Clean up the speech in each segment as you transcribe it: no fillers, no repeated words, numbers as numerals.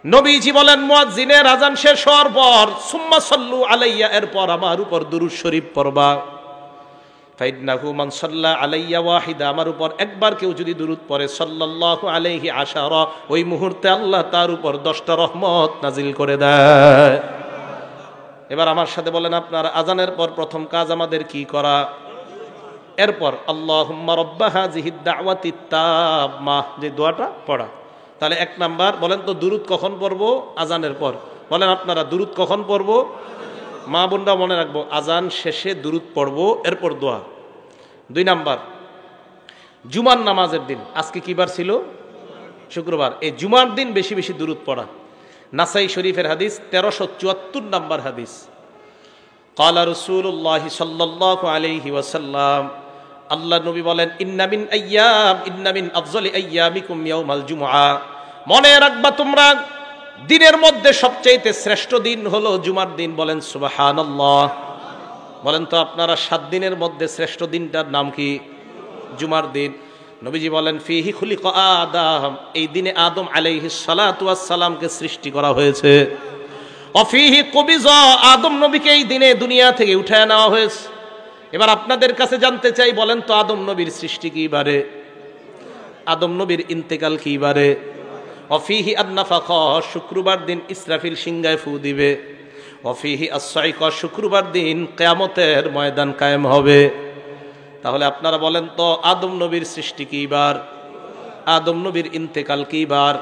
নবীজি বলেন মুয়াজ্জিনের আযান শেষ হওয়ার পর সুম্মা সাল্লু আলাইয়া, এরপর আমার উপর দুরূদ শরীফ পড়বা। ফাইন্নাহু মান সাল্লা আলাইয়া ওয়াহিদা, আমার উপর একবার কেউ যদি দুরূদ পড়ে সাল্লাল্লাহু আলাইহি আশারা, ওই মুহূর্তে আল্লাহ তার উপর 10টা রহমত নাজিল করে দেয়। এবার আমার সাথে বলেন, আপনার আযানের পর প্রথম কাজ আমাদের কি করা? এরপর আল্লাহুম্মা রাব্বা হাযিহিদ দাওয়াতিত তাম্মাহ, যে দোয়াটা পড়া। তাহলে 1 নাম্বার বলেন তো, দুরূদ কখন পড়বো? আযানের পর। বলেন আপনারা, দুরূদ কখন পড়বো? মা বোনরা মনে রাখবো, আযান শেষে দুরূদ পড়বো, এরপর দোয়া। 2 নাম্বার, জুমার নামাজের দিন, আজকে কি বার ছিল? শুক্রবার। এই জুমার দিন বেশি বেশি দুরূদ পড়া। নাসাই শরীফের হাদিস 1374 নাম্বার হাদিস। ক্বালা রাসূলুল্লাহি সাল্লাল্লাহু আলাইহি ওয়াসাল্লাম, আল্লাহ নবী বলেন, ইন্না মিন আফযলি আইয়ামিকুম ইয়াউমাল জুমআ, মনে রাখবা তোমরা দিনের মধ্যে সবচেয়ে শ্রেষ্ঠ দিন হলো জুমার দিন। বলেন সুবহানাল্লাহ। বলেন তো আপনারা, 7 দিনের মধ্যে শ্রেষ্ঠ দিনটার নাম কি? জুমার দিন। নবীজি বলেন, ফিহি খুলিকা আদম, এই দিনে আদম আলাইহিস সালাতু ওয়াস সালামকে সৃষ্টি করা হয়েছে। অফিহি কুবিজা, আদম নবীকে এই দিনে দুনিয়া থেকে উঠায় নেওয়া হয়েছে। এবার আপনাদের কাছে জানতে চাই, বলেন তো আদম নবীর সৃষ্টি কি বারে? আদম নবীর ইন্তেকাল কি বারে? অফিহি আন-নাফাখা, শুক্রবার দিন ইসরাফিল সিংহায় ফু দিবে। অফিহি আস-সাইকা, শুক্রবার দিন কিয়ামতের ময়দান কায়েম হবে। তাহলে আপনারা বলেন তো, আদম নবীর সৃষ্টি কি বার? আদম নবীর ইন্তেকাল কি বার?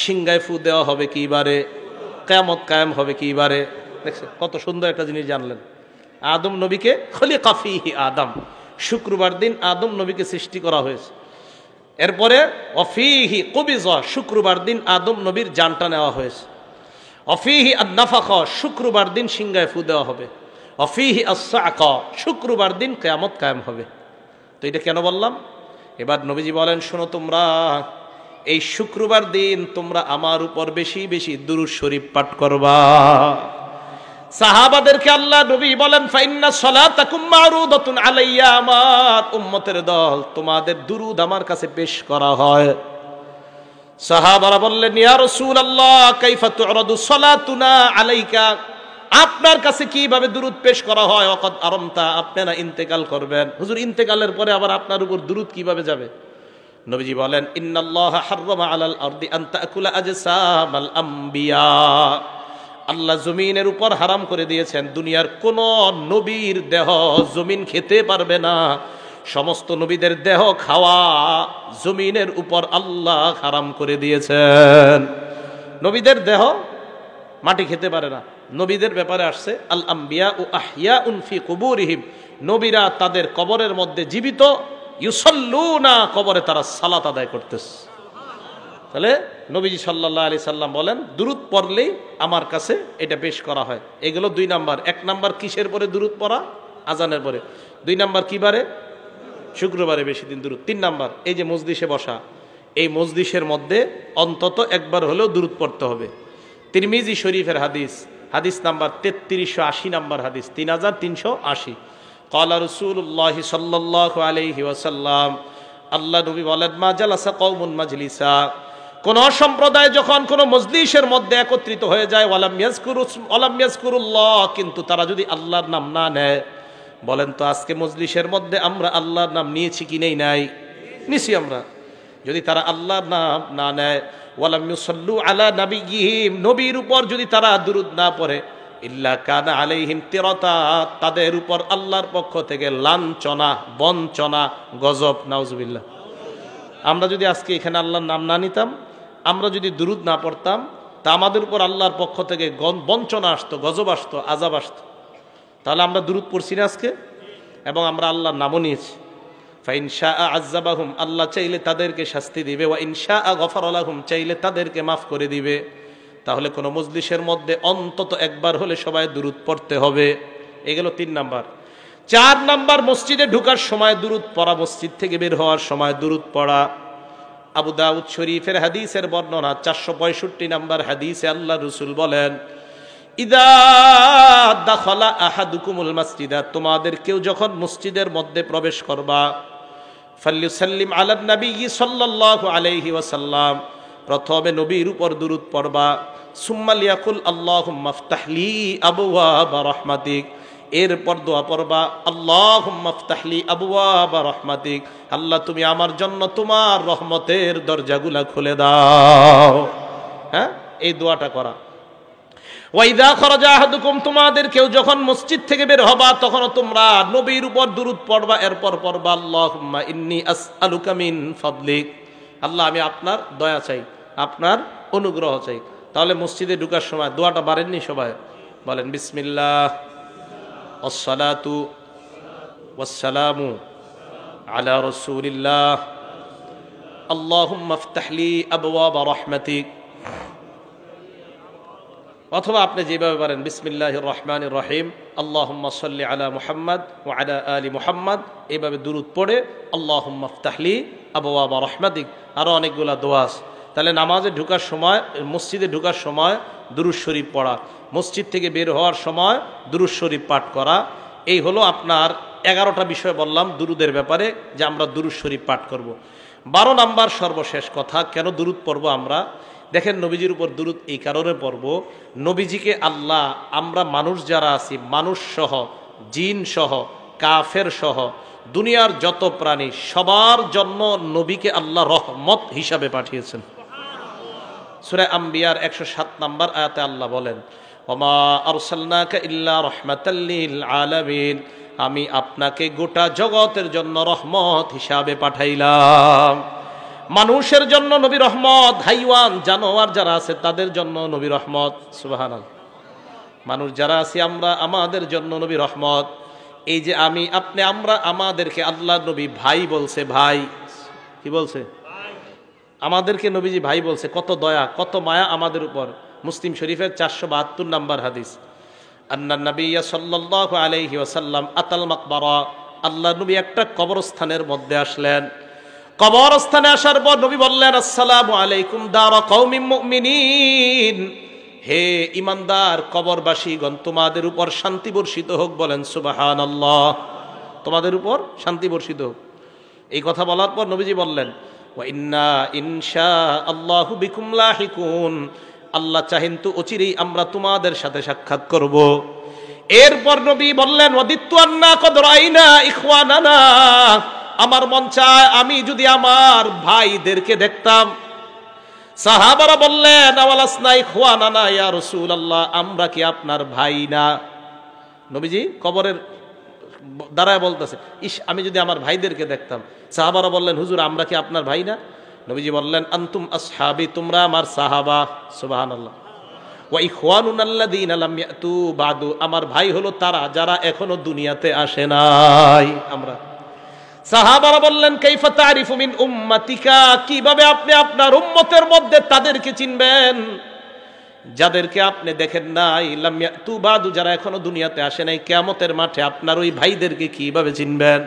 সিংহায় ফু দেওয়া হবে কি বারে? কিয়ামত কায়েম হবে কি বারে? দেখছেন কত সুন্দর একটা জিনিস জানলেন। আদম নবীকে খলিকা ফিহি আদম, শুক্রবার দিন আদম নবীকে সৃষ্টি করা হয়েছে। এরপরে অফিহি কুবিজা, শুক্রবার দিন আদম নবীর জানটা নেওয়া হয়েছে। অফিহি আন-নাফাখা, শুক্রবার দিন সিংহায় ফু দেওয়া হবে। অফিহি আস-সাআকা, শুক্রবার দিন কিয়ামত কায়েম হবে। তো এটা কেন বললাম? এবার নবীজি বলেন, শোনো তোমরা, এই শুক্রবার দিন তোমরা আমার উপর বেশি বেশি দুরূদ শরীফ পাঠ করবা। সাহাবাদেরকে আল্লাহ নবী বলেন, ফাইন্না সালাতাকুম মারুদাতুন আলাইয়া, আমার উম্মতের দল, তোমাদের দুরূদ আমার কাছে পেশ করা হয়। সাহাবারা বললেন, ইয়া রাসূলুল্লাহ কাইফা তু'রাদু সালাতুনা আলাইকা, আপনার কাছে কিভাবে দুরূদ পেশ করা হয়? ওয়াকাদ আরামতা, আপনারা ইন্তেকাল করবেন। হুজুর, ইন্তেকালের পরে আবার আপনার উপর দুরূদ কিভাবে যাবে? নবীজি বলেন, ইন্নাল্লাহা হাররামা আলাল আরদি আন তাকুলা আজসামাল আম্বিয়া, আল্লাহ জমিনের উপর হারাম করে দিয়েছেন, দুনিয়ার কোন নবীর দেহ জমিন খেতে পারবে না। সমস্ত নবীদের দেহ খাওয়া জমিনের উপর আল্লাহ হারাম করে দিয়েছেন। নবীদের দেহ মাটি খেতে পারে না। নবীদের ব্যাপারে আসছে, আল আম্বিয়া ও আহিয়াউন ফি কুবুরিহিম, নবীরা তাদের কবরের মধ্যে জীবিত, ইউসাল্লুনা, কবরে তারা সালাত আদায় করতেছে। তাহলে নবীজি সাল্লাল্লাহু আলাইহি সাল্লাম বলেন, দুরূদ পড়লেই আমার কাছে এটা পেশ করা হয়। এগুলো 2 নাম্বার। 1 নাম্বার কিসের পরে দুরূদ পড়া? আজানের পরে। 2 নাম্বার কি বারে? শুক্রবারে বেশি দিন দুরূদ। 3 নাম্বার, এই যে মজলিসে বসা, এই মজলিসের মধ্যে অন্তত একবার হলেও দুরূদ পড়তে হবে। তিরমিজি শরীফের হাদিস, হাদিস নাম্বার 3380 নাম্বার হাদিস, 3380। ক্বালা রাসূলুল্লাহি সাল্লাল্লাহু আলাইহি ওয়াসাল্লাম, আল্লাহ নবী বলেন, মা জালাসা কওমুন মাজলিসা, কোন সম্প্রদায় যখন কোন মজলিসের মধ্যে একত্রিত হয়ে যায়, ওয়ালাম ইয়াজকুরুল্লাহ, কিন্তু তারা যদি আল্লাহর নাম না নেয়। বলেন তো, আজকে মজলিসের মধ্যে আমরা আল্লাহর নাম নিয়েছি কি নেই? নাই, নিছি আমরা। যদি তারা আল্লাহর নাম না নেয়, ওয়ালাম ইউসাল্লু আলা নাবিয়্যিহিম, নবীর উপর যদি তারা দুরূদ না পড়ে, ইল্লা কানা আলাইহিম তিরাতা, তাদের উপর আল্লাহর পক্ষ থেকে লাঞ্ছনা, বঞ্চনা, গজব। নাউজুবিল্লাহ। আমরা যদি আজকে এখানে আল্লাহর নাম না নিতাম, আমরা যদি দুরূদ না পড়তাম, তা আমাদের উপর আল্লাহর পক্ষ থেকে বঞ্চনা আসতো, গজব আসতো, আযাব আসতো। তাহলে আমরা দুরূদ পড়ছি না আজকে, এবং আমরা আল্লাহর নামও নিয়েছি। ফাইন শাআ আযাবাহুম, আল্লাহ চাইলে তাদেরকে শাস্তি দিবে, ওয়া ইন শাআ গফারা লাহুম, চাইলে তাদেরকে মাফ করে দিবে। তাহলে কোনো মজলিসের মধ্যে অন্তত একবার হলে সবাই দুরূদ পড়তে হবে। এগুলো 3 নাম্বার। 4 নাম্বার, মসজিদে ঢোকার সময় দুরূদ পড়া, মসজিদ থেকে বের হওয়ার সময় দুরূদ পড়া। আবু দাউদ শরীফের হাদিসের বর্ণনা 465 নাম্বার হাদিসে আল্লাহ রাসূল বলেন, ইদা দাখালা আহাদুকুমুল মাসজিদা, তোমাদের কেউ যখন মসজিদের মধ্যে প্রবেশ করবা, ফাল্যুসাল্লিম আলান নবী সাল্লাল্লাহু আলাইহি ওয়াসাল্লাম, প্রথমে নবীর উপর দুরূদ পড়বা, সুম্মা লিয়াকুল আল্লাহুম্মা ইফতাহলি আবওয়াবা রাহমাতিক, এরপর দোয়া পড়বা আল্লাহুম্মা ইফতাহলি আবওয়াবা রাহমাতিক, আল্লাহ তুমি আমার জন্য তোমার রহমতের দরজাগুলা খুলে দাও। হ্যাঁ, এই দোয়াটা করা। ওয়াইদা খরাজা আহাদুকুম, তোমাদের কেউ যখন মসজিদ থেকে বের হবা তখন তোমরা নবীর উপর দুরূদ পড়বা, এরপর পড়বা আল্লাহুম্মা ইন্নী আসআলুকা মিন ফাদলিক, আল্লাহ আমি আপনার দয়া চাই, আপনার অনুগ্রহ চাই। তাহলে মসজিদে ঢোকার সময় দোয়াটা বাড়েননি সবাই? বলেন বিসমিল্লাহ আসসালাতু ওয়াসসালামু আলা রাসূলিল্লাহ আল্লাহুম্মা ইফতাহলি আবওয়াবা রাহমাতিক। অথবা আপনি যেভাবে পারেন বিসমিল্লাহির রহমানির রহিম আল্লাহুম্মা সাল্লি আলা মুহাম্মাদ ওয়া আলা আলি মুহাম্মাদ, এইভাবে দুরূদ পড়ে আল্লাহুম্মা ইফতাহলি আবওয়াবা রাহমাতিক। আরো অনেকগুলা দোয়া আছে। তাহলে নামাজে ঢোকার সময়, মসজিদে ঢোকার সময় দুরূদ শরীফ পড়া, মসজিদ থেকে বের হওয়ার সময় দুরূদ শরীফ পাঠ করা। এই হলো আপনার 11টা বিষয় বললাম দুরূদের ব্যাপারে, যে আমরা দুরূদ শরীফ পাঠ করব। 12 নাম্বার সর্বশেষ কথা, কেন দুরূদ পড়ব আমরা? দেখেন, নবীজির উপর দুরূদ এই কারণে পড়ব, নবীজিকে আল্লাহ, আমরা মানুষ যারা আছি, মানুষ সহ, জিন সহ, কাফের সহ, দুনিয়ার যত প্রাণী, সবার জন্য নবীকে আল্লাহ রহমত হিসাবে পাঠিয়েছেন। সূরা আম্বিয়ার 107 নাম্বার আয়াতে আল্লাহ বলেন, ওমা আরসালনাকা ইল্লা রাহমাতাল লিল আলামিন, আমি আপনাকে গোটা জগতের জন্য রহমত হিসাবে পাঠাইলাম। মানুষের জন্য নবী রহমত, হাইওয়ান জানোয়ার যারা আছে তাদের জন্য নবী রহমত। সুবহানাল্লাহ। মানুষ যারা আছি আমরা, আমাদের জন্য নবী রহমত। এই যে আমি আপনি আমরা, আমাদেরকে আল্লাহ নবী ভাই বলছে। ভাই কি বলছে? আমাদেরকে নবীজি ভাই বলছে। কত দয়া, কত মায়া আমাদের উপর। মুসলিম শরীফের 472 নাম্বার হাদিস, আন্নান নবিয়্য সাল্লাল্লাহু আলাইহি ওয়াসাল্লাম আতাল মাকবারা, আল্লাহ নবী একটা কবরস্থানের মধ্যে আসলেন। কবরস্থানে আসার পর নবী বললেন, আসসালামু আলাইকুম দারা কওমিন মুমিনিন, হে ইমানদার কবরবাসীগণ, তোমাদের উপর শান্তি বর্ষিত হোক। বলেন সুবহানাল্লাহ। তোমাদের উপর শান্তি বর্ষিত হোক। এই কথা বলার পর নবীজি বললেন, ওয়া ইন্না ইনশাআল্লাহু বিকুম লাহিকুন, আল্লাহ চাহেন তো অচিরেই আমরা তোমাদের সাথে সাক্ষাৎ করব। এরপর নবী বললেন, ওয়াদিত্তু আন্না কদ রাইনা ইখওয়ানানা, আমার মন চায় আমি যদি আমার ভাইদেরকে দেখতাম। সাহাবারা বললেন, আওয়ালাসনা ইখওয়ানানা ইয়া রাসূলুল্লাহ, আমরা কি আপনার ভাই না? নবীজি কবরের দাঁড়ায় বলতেছে, ইস আমি যদি আমার ভাইদেরকে দেখতাম। সাহাবারা বললেন, হুজুর আমরা কি আপনার ভাই না? নবীজি বললেন, আনতুম আসহাবি, তোমরা আমার সাহাবা। সুবহানাল্লাহ। ওয়া ইখওয়ানুনা আল্লাযীনা লাম ইয়াতু বাদু, আমার ভাই হলো তারা যারা এখনো দুনিয়াতে আসে নাই। আমরা সাহাবারা বললেন, কাইফা তারিফু মিন উম্মাতিকা, কিভাবে আপনি আপনার উম্মতের মধ্যে তাদেরকে চিনবেন যাদেরকে আপনি দেখেন নাই? লাম ইয়াতু বাদু, যারা এখনো দুনিয়াতে আসে নাই। কিয়ামতের মাঠে আপনার ওই ভাইদেরকে কিভাবে চিনবেন?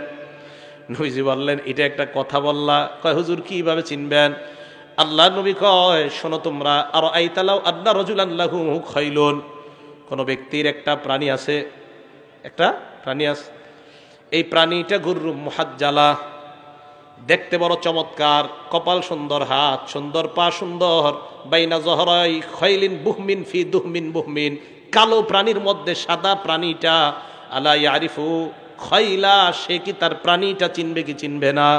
নবীজি বললেন, এটা একটা কথা বললা? কয় হুজুর কিভাবে চিনবেন? আল্লাহ নবী কয়, শোনো তোমরা, আর আইতালাউ আদনা রাজুলান লাহু খাইলুন, কোন ব্যক্তির একটা প্রাণী আছে, একটা প্রাণী আছে, এই প্রাণীটা গুররুম মুহাজ্জালা, দেখতে বড় চমৎকার, কপাল সুন্দর, হাত সুন্দর, পা সুন্দর, বাইনা জহরাই খাইলিন বুহমিন ফি দুহমিন বুহমিন, কালো প্রাণীর মধ্যে সাদা প্রাণীটা, আলা ইয়ারিফু খাইলা, সে কি তার প্রাণীটা চিনবে কি চিনবে না?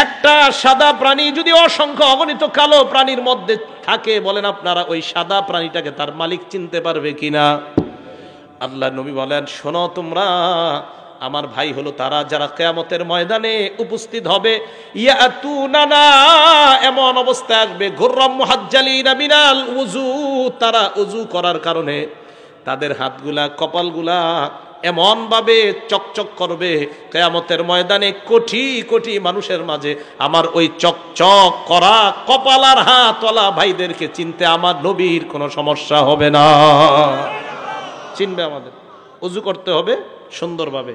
একটা সাদা প্রাণী যদি অসংখ্য অগণিত কালো প্রাণীর মধ্যে থাকে, বলেন আপনারা ওই সাদা প্রাণীটাকে তার মালিক চিনতে পারবে কিনা? আল্লাহ নবী বলেন, শোনো তোমরা, আমার ভাই হলো তারা যারা কিয়ামতের ময়দানে উপস্থিত হবে। ইয়াতুনানা, এমন অবস্থায় আসবে, গুররাম মুহাজ্জালিনা মিনাল উযু, তারা উযু করার কারণে তাদের হাতগুলা, কপালগুলা এমন ভাবে চকচক করবে, কিয়ামতের ময়দানে কোটি কোটি মানুষের মাঝে আমার ওই চকচক করা কপাল আর হাতওয়ালা ভাইদেরকে চিনতে আমার নবীর কোনো সমস্যা হবে না। চিনবে আমাদের। উযু করতে হবে সুন্দরভাবে।